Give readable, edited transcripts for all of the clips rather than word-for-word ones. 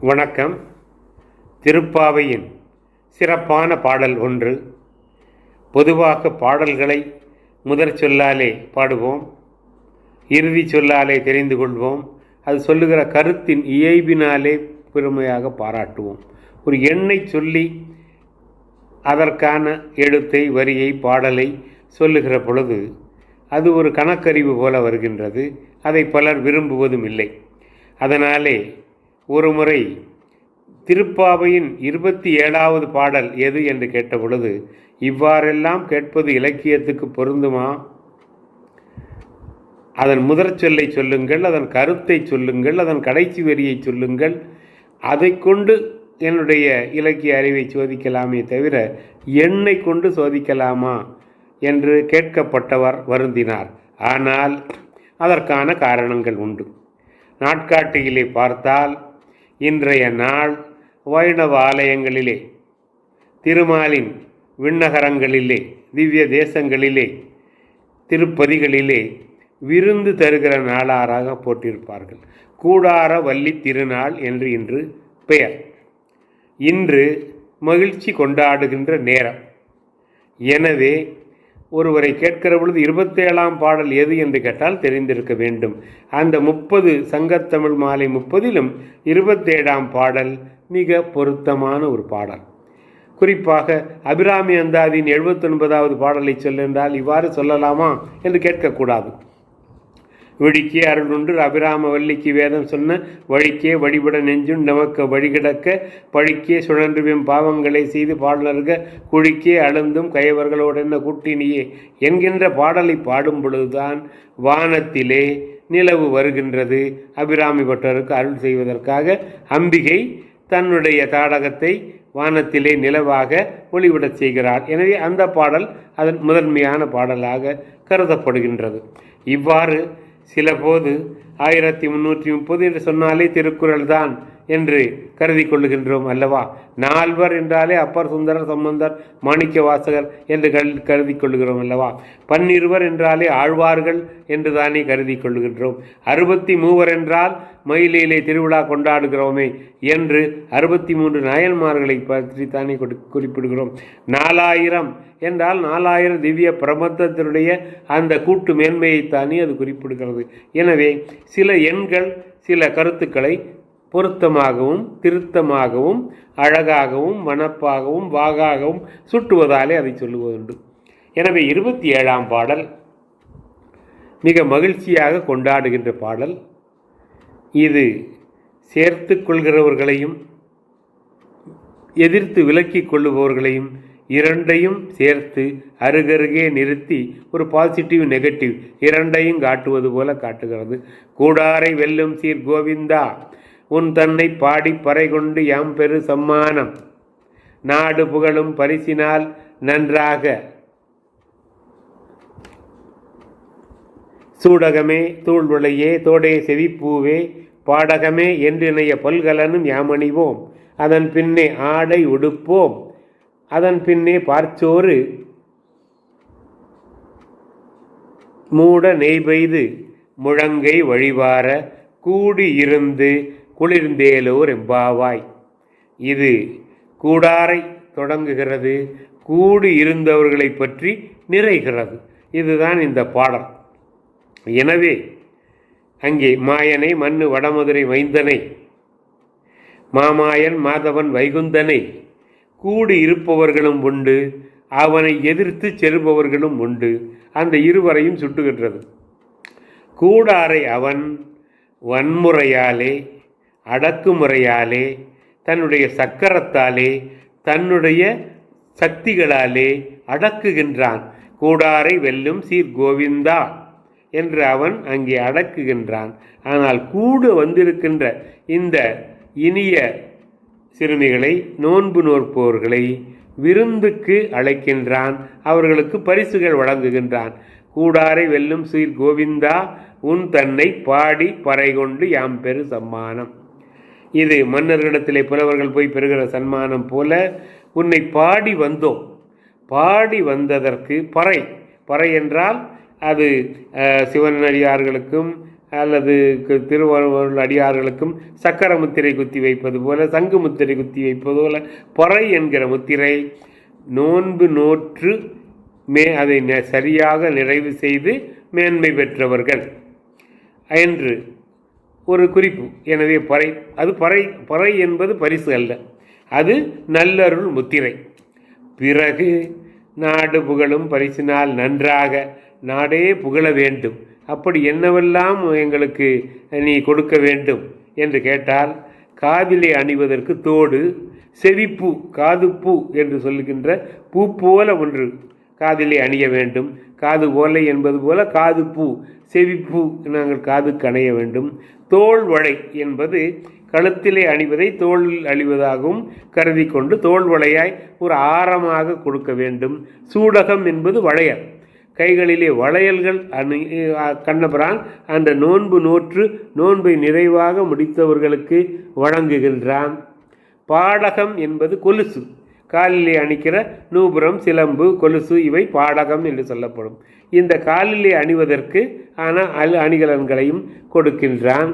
வணக்கம். திருப்பாவையின் சிறப்பான பாடல் ஒன்று. பொதுவாக பாடல்களை முதற் சொல்லாலே பாடுவோம், இறுதி சொல்லாலே தெரிந்து கொள்வோம். அது சொல்லுகிற கருத்தின் இயைபினாலே பெருமையாக பாராட்டுவோம். ஒரு எண்ணை சொல்லி அதற்கான எழுத்தை, வரியை, பாடலை சொல்லுகிற பொழுது அது ஒரு கணக்கறிவு போல வருகின்றது. அதை பலர் விரும்புவதும் இல்லை. அதனாலே ஒரு முறை திருப்பாவையின் 27வது பாடல் எது என்று கேட்ட பொழுது, இவ்வாறெல்லாம் கேட்பது இலக்கியத்துக்கு பொருந்துமா? அதன் முதற் சொல்லை சொல்லுங்கள், அதன் கருத்தை சொல்லுங்கள், அதன் கடைசி வரியை சொல்லுங்கள். அதை கொண்டு என்னுடைய இலக்கிய அறிவை சோதிக்கலாமே தவிர எண்ணை கொண்டு சோதிக்கலாமா என்று கேட்கப்பட்டவர் வருந்தினார். ஆனால் அதற்கான காரணங்கள் உண்டு. நாட்காட்டியிலே பார்த்தால் இன்றைய நாள் வைணவ ஆலயங்களிலே, திருமாலின் விண்ணகரங்களிலே, திவ்ய தேசங்களிலே, திருப்பதிகளிலே விருந்து தருகிற நாளாராக போட்டிருப்பார்கள். கூடார வள்ளி திருநாள் என்று இன்று பெயர். இன்று மகிழ்ச்சி கொண்டாடுகின்ற நேரம். எனவே ஒருவரை கேட்கிற பொழுது 27ஆம் பாடல் எது என்று கேட்டால் தெரிந்திருக்க வேண்டும். அந்த 30 சங்கத்தமிழ் மாலை 30லும் 27ஆம் பாடல் மிக பொருத்தமான ஒரு பாடல். குறிப்பாக அபிராமி அந்தாதியின் 79வது பாடலை சொல்லென்றால் இவ்வாறு சொல்லலாமா என்று கேட்கக்கூடாது. விழிக்கே அருள் உண்டு அபிராம வள்ளிக்கு வேதம் சொன்ன வழிக்கே வழிபட நெஞ்சும் நமக்கு வழிகிடக்க பழிக்கே சுழன்றுவின் பாவங்களை செய்து பாடலர்க குழிக்கே அழுந்தும் கையவர்களோடென்ன கூட்டினியே என்கின்ற பாடலை பாடும் பொழுதுதான் வானத்திலே நிலவு வருகின்றது. அபிராமி பட்டருக்கு அருள் செய்வதற்காக அம்பிகை தன்னுடைய தாடகத்தை வானத்திலே நிலவாக ஒளிவிடச் செய்கிறார். எனவே அந்த பாடல் அதன் முதன்மையான பாடலாக கருதப்படுகின்றது. இவ்வாறு சில போது 1330 என்று சொன்னாலே திருக்குறள் தான் என்று கருதி கொள்ளுகின்றோம் அல்லவா? 4 என்றாலே அப்பர், சுந்தரர், சம்பந்தர், மாணிக்க வாசகர் என்று கருதி கொள்ளுகிறோம் அல்லவா? 12 என்றாலே ஆழ்வார்கள் என்று தானே கருதி கொள்ளுகின்றோம். 63 என்றால் மயிலிலே திருவிழா கொண்டாடுகிறோமே என்று 63 நாயன்மார்களை பற்றி தானே குறிப்பிடுகிறோம். 4000 என்றால் 4000 திவ்ய பிரபந்தத்தினுடைய அந்த கூட்டு மேன்மையைத்தானே அது குறிப்பிடுகிறது. எனவே சில எண்கள் சில கருத்துக்களை பொருத்தமாகவும் திருத்தமாகவும் அழகாகவும் வனப்பாகவும் வாகாகவும் சுட்டுவதாலே அதை சொல்லுவதுண்டு. எனவே 27ஆம் பாடல் மிக மகிழ்ச்சியாக கொண்டாடுகின்ற பாடல். இது சேர்த்து கொள்கிறவர்களையும் எதிர்த்து விலக்கிக் கொள்ளுபவர்களையும் இரண்டையும் சேர்த்து அருகருகே நிறுத்தி ஒரு பாசிட்டிவ் நெகட்டிவ் இரண்டையும் காட்டுவது போல காட்டுகிறது. கூடாரை வெல்லும் சீர் கோவிந்தா உன் தன்னை பாடி பறை கொண்டு யாம் பெரு சம்மானம் நாடு புகழும் பரிசினால் நன்றாக சூடகமே தூள்விளையே தோடே செவிப்பூவே பாடகமே என்றிணைய பல்கலனும் யாமணிவோம் அதன் பின்னே ஆடை உடுப்போம் அதன் பின்னே பார்ச்சோறு மூட நெய்பெய்து முழங்கை வழிவார கூடி இருந்து குளிர்ந்தேலோர் எம்பாவாய். இது கூடாரை தொடங்குகிறது, கூடி இருந்தவர்களை பற்றி நிறைகிறது. இதுதான் இந்த பாடல். எனவே அங்கே மாயனை மண்ணு வடமதுரை மைந்தனை மாமாயன் மாதவன் வைகுந்தனை கூடி இருப்பவர்களும் உண்டு, அவனை எதிர்த்து செல்பவர்களும் உண்டு. அந்த இருவரையும் சுட்டுகின்றது. கூடாரை அவன் வன்முறையாலே அடக்குமுறையாலே தன்னுடைய சக்கரத்தாலே தன்னுடைய சக்திகளாலே அடக்குகின்றான். கூடாரை வெல்லும் சீர் கோவிந்தா என்று அவன் அங்கே அடக்குகின்றான். ஆனால் கூட வந்திருக்கின்ற இந்த இனிய சிறுமிகளை, நோன்பு நோற்பவர்களை விருந்துக்கு அழைக்கின்றான், அவர்களுக்கு பரிசுகள் வழங்குகின்றான். கூடாரை வெல்லும் சீர் கோவிந்தா உன் தன்னை பாடி பறை கொண்டு யாம் பெரு சம்மானம். இது மன்னர்களிடத்திலே புலவர்கள் போய் பெறுகிற சன்மானம் போல உன்னை பாடி வந்தோம். பாடி வந்ததற்கு பறை, பறை என்றால் அது சிவனடியார்களுக்கும் அல்லது திருவள்ளுவர் அடியார்களுக்கும் சக்கர முத்திரை குத்தி வைப்பது போல, சங்கு முத்திரை குத்தி வைப்பது போல பொறை என்கிற முத்திரை நோன்பு நோற்று அதை சரியாக நிறைவு செய்து மேன்மை பெற்றவர்கள் என்று ஒரு குறிப்பு. எனவே பறை என்பது பரிசு அல்ல, அது நல்லருள் முத்திரை. பிறகு நாடு புகழும் பரிசினால் நன்றாக நாடே புகழ வேண்டும், அப்படி என்னவெல்லாம் எங்களுக்கு நீ கொடுக்க வேண்டும் என்று கேட்டால், காதிலே அணிவதற்கு தோடு, செவிப்பூ, காதுப்பூ என்று சொல்லுகின்ற பூ போல ஒன்று காதிலே அணிய வேண்டும். காது ஓலை என்பது போல காதுப்பூ, செவிப்பூ நாங்கள் காதுக்கு அணிய வேண்டும். தோள் வளை என்பது கழுத்திலே அணிவதை தோளில் அணிவதாகவும் கருதி கொண்டு தோள் வளையாய் ஒரு ஆரமாக கொடுக்க வேண்டும். சூடகம் என்பது வளையல், கைகளிலே வளையல்கள் கண்ணபிரான் அந்த நோன்பு நோற்று நோன்பை நிறைவாக முடித்தவர்களுக்கு வழங்குகின்றான். பாடகம் என்பது கொலுசு, காலிலே அணிக்கிற நூபுரம், சிலம்பு, கொலுசு இவை பாடகம் என்று சொல்லப்படும். இந்த காலிலே அணிவதற்கு அணிகலன்களையும் கொடுக்கின்றான்.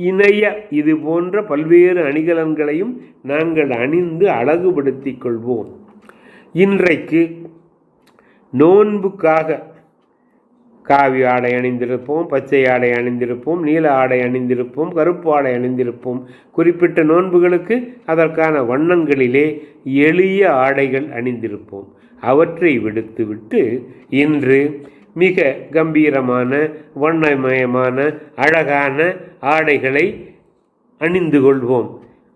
இணைய இது போன்ற பல்வேறு அணிகலன்களையும் நாங்கள் அணிந்து அழகுபடுத்திக் கொள்வோம். இன்றைக்கு நோன்புக்காக காவி ஆடை அணிந்திருப்போம், பச்சை ஆடை அணிந்திருப்போம், நீல ஆடை அணிந்திருப்போம், கருப்பு ஆடை அணிந்திருப்போம். குறிப்பிட்ட நோன்புகளுக்கு அதற்கான வண்ணங்களிலே எளிய ஆடைகள் அணிந்திருப்போம். அவற்றை விடுத்துவிட்டு இன்று மிக கம்பீரமான வண்ணமயமான அழகான ஆடைகளை அணிந்து கொள்வோம்,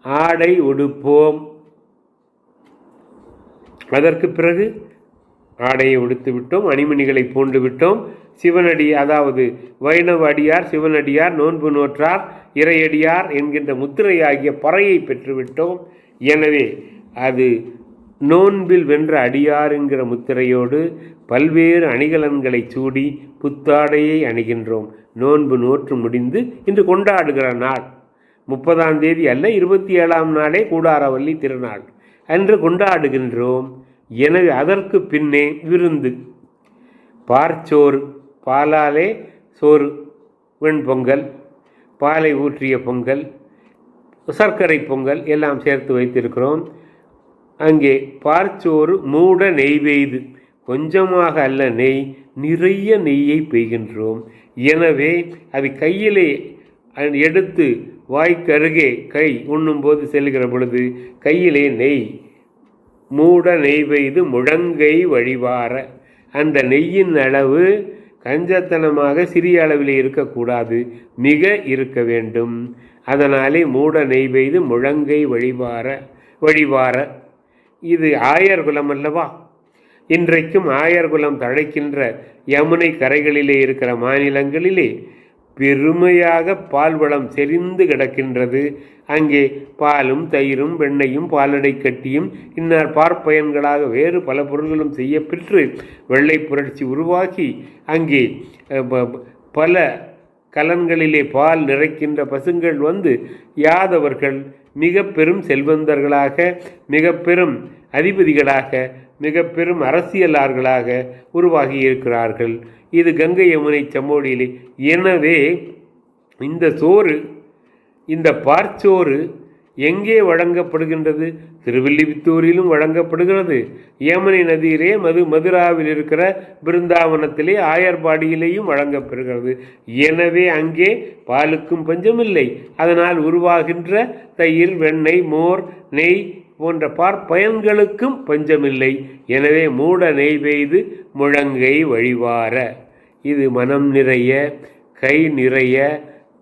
ஆடை உடுப்போம். அதற்கு பிறகு ஆடையை உடுத்து விட்டோம், அணிமணிகளை பூண்டு விட்டோம். சிவனடி, அதாவது வைணவ அடியார், சிவனடியார், நோன்பு நோற்றார், இறையடியார் என்கின்ற முத்திரையாகிய பறையை பெற்றுவிட்டோம். எனவே அது நோன்பில் வென்ற அடியார் என்கிற முத்திரையோடு பல்வேறு அணிகலன்களை சூடி புத்தாடையை அணிகின்றோம். நோன்பு நோற்று முடிந்து இன்று கொண்டாடுகிற நாள் 30ஆம் தேதி அல்ல, 27ஆம் நாளே கூடாரவல்லி திருநாள் அன்று கொண்டாடுகின்றோம். எனவே அதற்கு பின்னே விருந்து, பார்ச்சோறு, பாலாலே சோறு, வெண்பொங்கல், பாலை ஊற்றிய பொங்கல், சர்க்கரை பொங்கல் எல்லாம் சேர்த்து வைத்திருக்கிறோம். அங்கே பார்ச்சோறு மூட நெய் பெய்து, கொஞ்சமாக அல்ல நெய், நிறைய நெய்யை பெய்கின்றோம். எனவே அது கையிலே எடுத்து வாய்க்கருகே கை உண்ணும்போது செல்கிற பொழுது கையிலே நெய், மூட நெய் பெய்து முழங்கை வழிவார, அந்த நெய்யின் அளவு கஞ்சத்தனமாக சிறிய அளவில் இருக்கக்கூடாது, மிக இருக்க வேண்டும். அதனாலே மூட நெய் பெய்து முழங்கை வழிவார. இது ஆயர் குலம் அல்லவா? இன்றைக்கும் ஆயர் குலம் தழைக்கின்ற யமுனை கரைகளிலே இருக்கிற மாநிலங்களிலே பெருமையாக பால் வளம் செறிந்து கிடக்கின்றது. அங்கே பாலும் தயிரும் வெண்ணையும் பாலடை கட்டியும் இன்னார் பார்ப்பயன்களாக வேறு பல பொருள்களும் செய்ய பெற்று வெள்ளை புரட்சி உருவாக்கி அங்கே பல கலன்களிலே பால் நிறைக்கின்ற பசுங்கள் வந்து யாதவர்கள் மிக பெரும் செல்வந்தர்களாக, மிக பெரும் அதிபதிகளாக, மிக பெரும் அரசியலாளர்களாக உருவாகி இருக்கிறார்கள். இது கங்கை யமுனை சமோடியிலே. எனவே இந்த சோறு, இந்த பார்ச்சோறு எங்கே வழங்கப்படுகின்றது? திருவில்லிபுத்தூரிலும் வழங்கப்படுகிறது. யமுனை நதியிலே மதுராவில் இருக்கிற பிருந்தாவனத்திலே ஆயர்பாடியிலேயும் வழங்கப்படுகிறது. எனவே அங்கே பாலுக்கும் பஞ்சமில்லை. அதனால் உருவாகின்ற தயிர், வெண்ணெய், மோர், நெய் போன்ற பார்ப்பயன்களுக்கும் பஞ்சமில்லை. எனவே மூட நெய் பெய்து முழங்கை வழிவார. இது மனம் நிறைய, கை நிறைய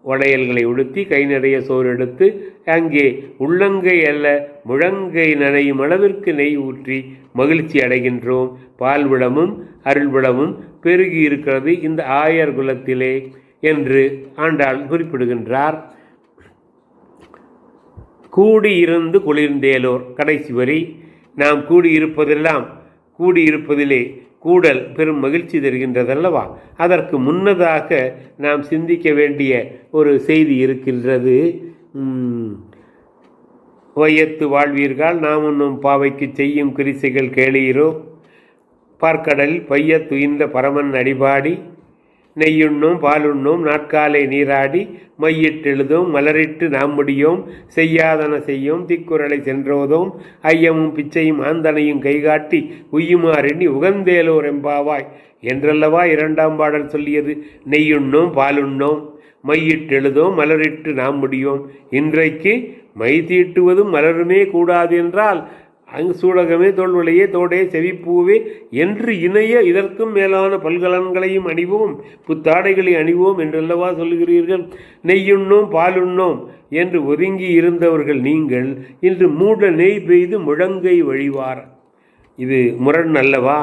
வளையல்களை உடுத்தி, கை நிறைய சோறு எடுத்து அங்கே உள்ளங்கை அல்ல முழங்கை நனையும் அளவிற்கு நெய் ஊற்றி மகிழ்ச்சி அடைகின்றோம். பால்விளமும் அருள்விளமும் பெருகி இருக்கிறது இந்த ஆயர் குலத்திலே என்று ஆண்டாள் குறிப்பிடுகின்றார். கூடியிருந்து குளிர்ந்தேலோர், கடைசி வரி. நாம் கூடியிருப்பதெல்லாம், கூடியிருப்பதிலே கூடல் பெரும் மகிழ்ச்சி தருகின்றதல்லவா? அதற்கு முன்னதாக நாம் சிந்திக்க வேண்டிய ஒரு செய்தி இருக்கின்றது. வையத்து வாழ்வீர்கள், நாம் உண்ணும் பாவைக்கு செய்யும் கிரிசைகள் கேளீரோ, பார்க்கடல் பைய துயின்ற பரமன் அடிபாடி நெய்யுண்ணோம் பாலுண்ணோம் நாட்காலை நீராடி மையிட்டெழுதோம் மலரிட்டு நாம் முடியோம் செய்யாதன செய்யோம் திக்குறளை சென்றோதோம் ஐயமும் பிச்சையும் ஆந்தனையும் கைகாட்டி உய்யுமாறெண்ணி உகந்தேலோர் எம்பாவாய் என்றல்லவா இரண்டாம் பாடல் சொல்லியது. நெய்யுண்ணோம் பாலுண்ணோம் மையிட்டெழுதோம் மலரிட்டு நாம் முடியோம். இன்றைக்கு மை தீட்டுவதும் மலருமே கூடாது என்றால் அங்கு சூடகமே தோல்வளையே தோடே செவிப்பூவே என்று இணைய இதற்கும் மேலான பல்கலன்களையும் அணிவோம் புத்தாடைகளை அணிவோம் என்றல்லவா சொல்லுகிறீர்கள். நெய்யுண்ணோம் பாலுண்ணோம் என்று ஒதுங்கி இருந்தவர்கள் நீங்கள் இன்று மூட நெய் பெய்து முழங்கை வழிவார். இது முரண் அல்லவா?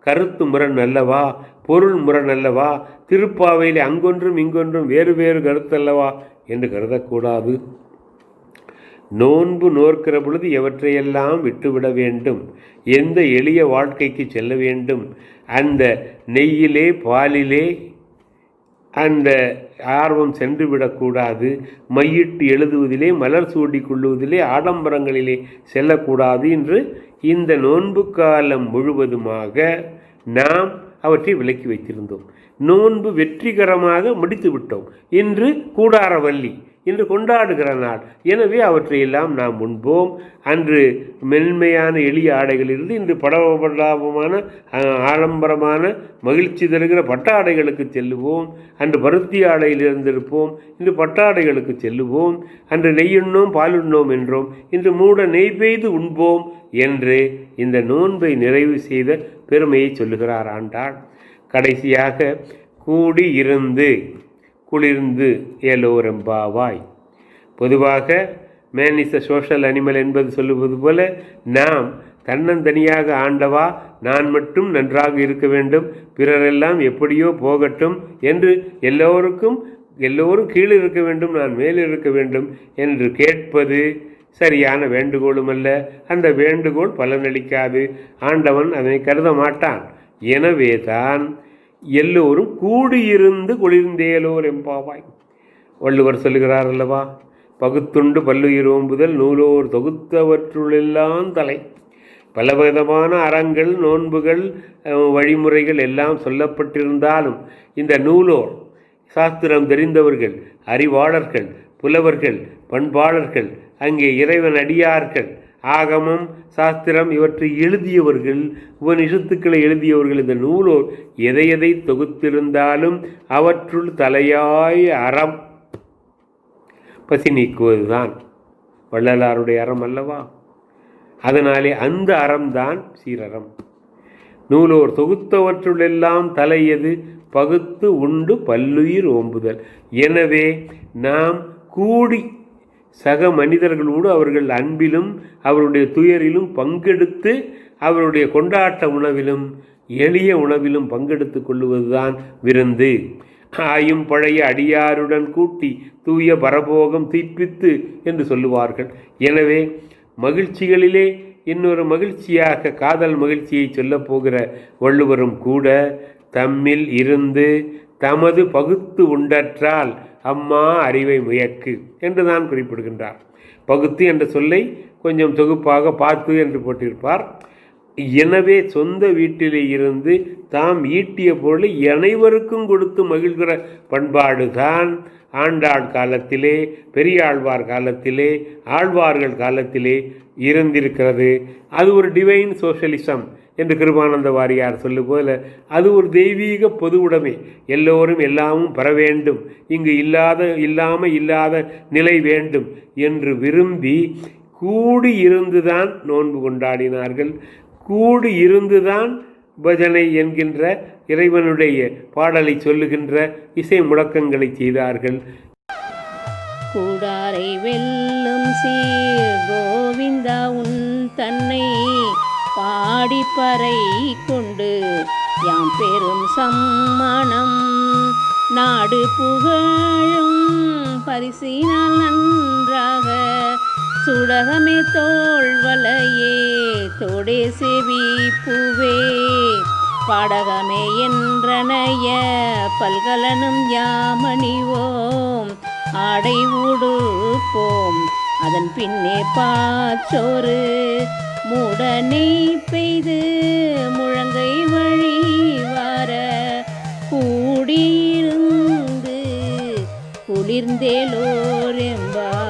கருத்து முரண் அல்லவா? பொருள் முரண் அல்லவா? திருப்பாவையில் அங்கொன்றும் இங்கொன்றும் வேறு வேறு கருத்தல்லவா என்று கருதக்கூடாது. நோன்பு நோக்கிற பொழுது எவற்றையெல்லாம் விட்டுவிட வேண்டும், எந்த எளிய வாழ்க்கைக்கு செல்ல வேண்டும், அந்த நெய்யிலே பாலிலே அந்த ஆர்வம் சென்று விடக்கூடாது, மையிட்டு எழுதுவதிலே மலர் சூடி கொள்ளுவதிலே ஆடம்பரங்களிலே செல்லக்கூடாது என்று இந்த நோன்பு காலம் முழுவதுமாக நாம் அவற்றை விலக்கி வைத்திருந்தோம். நோன்பு வெற்றிகரமாக முடித்து விட்டோம். இன்று கூடாரவல்லி, இன்று கொண்டாடுகிற நாள். எனவே அவற்றையெல்லாம் நாம் உண்போம். அன்று மென்மையான எளிய ஆடைகளிலிருந்து இன்று படபடாபமான ஆடம்பரமான மகிழ்ச்சி தருகிற பட்டாடைகளுக்கு செல்லுவோம். அன்று பருத்தி ஆடையில் இருந்திருப்போம், இன்று பட்டாடைகளுக்கு செல்லுவோம். அன்று நெய்யுண்ணோம் பாலுண்ணோம் என்றோம், இன்று மூட நெய் பெய்து உண்போம் என்று இந்த நோன்பை நிறைவு செய்த பெருமையை சொல்லுகிறார் ஆண்டாள். கடைசியாக கூடி இருந்து குளிர்ந்து எல்லோரெம்பாவாய். பொதுவாக man is a social animal என்பது சொல்லுவது போல நாம் தன்னந்தனியாக ஆண்டவா நான் மட்டும் நன்றாக இருக்க வேண்டும், பிறரெல்லாம் எப்படியோ போகட்டும் என்று எல்லோரும் கீழே இருக்க வேண்டும், நான் மேலே இருக்க வேண்டும் என்று கேட்பது சரியான வேண்டுகோளும் அல்ல. அந்த வேண்டுகோள் பலனளிக்காது. ஆண்டவன் அதனை கருத மாட்டான். எனவே தான் எல்லோரும் கூடியிருந்து குளிர்ந்தேலோர் எம்பாவாய். வள்ளுவர் சொல்லுகிறார் அல்லவா, பகுத்துண்டு பல்லுயிர் ஓம்புதல் நூலோர் தொகுத்தவற்றுள்ளெல்லாம் தலை. பலவிதமான அறங்கள் நோன்புகள் வழிமுறைகள் எல்லாம் சொல்லப்பட்டிருந்தாலும் இந்த நூலோர் சாஸ்திரம் தெரிந்தவர்கள் அறிவாளர்கள் புலவர்கள் பண்பாளர்கள் அங்கே இறைவன் அடியார்கள் ஆகமம் சாஸ்திரம் இவற்றை எழுதியவர்கள் உபநிஷத்துக்களை எழுதியவர்கள் இந்த நூலோர் எதை தொகுத்திருந்தாலும் அவற்றுள் தலையாய அறம் பசி நீக்குவதுதான் வள்ளலாருடைய அறம் அல்லவா. அதனாலே அந்த அறம்தான் சீரறம். நூலோர் தொகுத்தவற்றுள்ளெல்லாம் தலையது பகுத்து உண்டு பல்லுயிர் ஓம்புதல். எனவே நாம் கூடி சக மனிதர்களோடு அவர்கள் அன்பிலும் அவருடைய துயரிலும் பங்கெடுத்து அவருடைய கொண்டாட்ட உணவிலும் எளிய உணவிலும் பங்கெடுத்து கொள்ளுவதுதான் விருந்து. ஆயும் பழைய அடியாருடன் கூட்டி தூய பரபோகம் தீப்பித்து என்று சொல்லுவார்கள். எனவே மகிழ்ச்சிகளிலே இன்னொரு மகிழ்ச்சியாக காதல் மகிழ்ச்சியை சொல்லப் போகிற வள்ளுவரும் கூட தம்மில் இருந்து தமது பகுத்து உண்டற்றால் அம்மா அறிவை முயக்கு என்று தான் குறிப்பிடுகின்றார். பகுத்து என்ற சொல்லை கொஞ்சம் தொகுப்பாக பார்த்து என்று போட்டிருப்பார். எனவே சொந்த வீட்டிலே இருந்து தாம் ஈட்டிய பொருளை அனைவருக்கும் கொடுத்து மகிழ்கிற பண்பாடுதான் ஆண்டாள் காலத்திலே பெரியாழ்வார் காலத்திலே ஆழ்வார்கள் காலத்திலே இருந்திருக்கிறது. அது ஒரு டிவைன் சோஷலிசம் என்று கிருபானந்த வாரியார் சொல்லுபோல அது ஒரு தெய்வீக பொது உடைமை. எல்லோரும் எல்லாமும் பெற வேண்டும், இங்கு இல்லாத நிலை வேண்டும் என்று விரும்பி கூடி இருந்துதான் நோன்பு கொண்டாடினார்கள். கூடி இருந்துதான் பஜனை என்கின்ற இறைவனுடைய பாடலை சொல்லுகின்ற இசை முழக்கங்களை செய்தார்கள். கூடாரை வெல்லும் சீர் கோவிந்தா உன் தன்னை பாடிப்பறை கொண்டு யாம் பெரும் சம்மணம் நாடு புகழும் பரிசினால் நன்றாக சுடகமே தோள்வலையே தோடே செவி பூவே பாடகமே என்றனைய பல்கலனும் யாமணிவோம் ஆடை உடுப்போம் அதன் பின்னே பாச்சோறு மூடனை பெய்து முழங்கை வழி வார கூடியிருந்து குளிர்ந்தேலோர் எம்பாவாய்.